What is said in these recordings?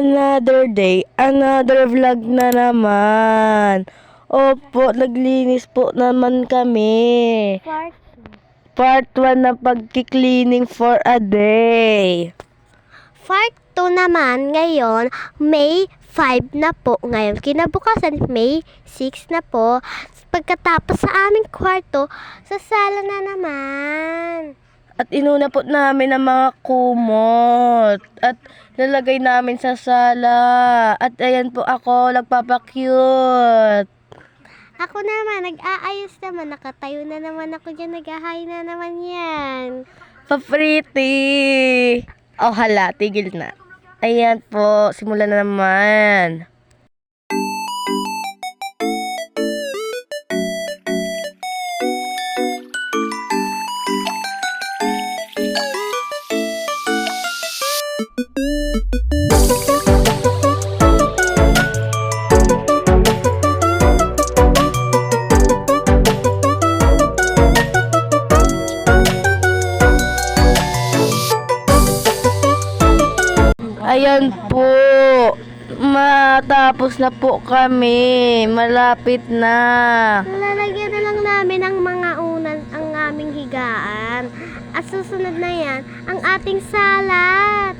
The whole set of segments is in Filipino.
Another day, another vlog na naman. Opo, naglinis po naman kami. Part 1 na pagki-cleaning for a day. Part 2 naman ngayon, May 5 na po. Ngayon, kinabukasan, May 6 na po. Pagkatapos sa aming kwarto, sa sala na naman. At inuna po namin ang mga kumot. At nalagay namin sa sala. At ayan po ako, nagpapakyut. Ako naman, nag-aayos naman. Nakatayo na naman ako dyan. Nag-ahay na naman yan. Pa-pretty. Oh hala, tigil na. Ayan po, simulan na naman. Ayan po, matapos na po kami, malapit na. Lalagyan na lang namin ang mga unan ang aming higaan. At susunod na yan, ang ating salat.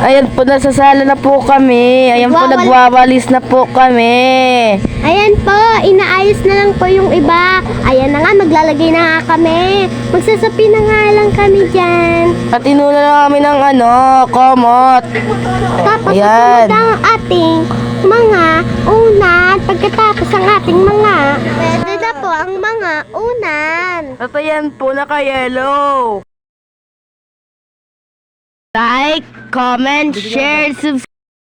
Ayan po, nasasala na po kami. Ayan po, nagwawalis na po kami. Ayan po, inaayos na lang po yung iba. Ayan na nga, maglalagay na nga kami. Magsasapi na nga lang kami dyan. At inuna na kami ng komot. Tapos Ayan. susunod ang ating mga unan. Pagkatapos ang ating mga, pwede na po ang mga unan. At ayan po, naka-yellow. Like, comment, share, subscribe.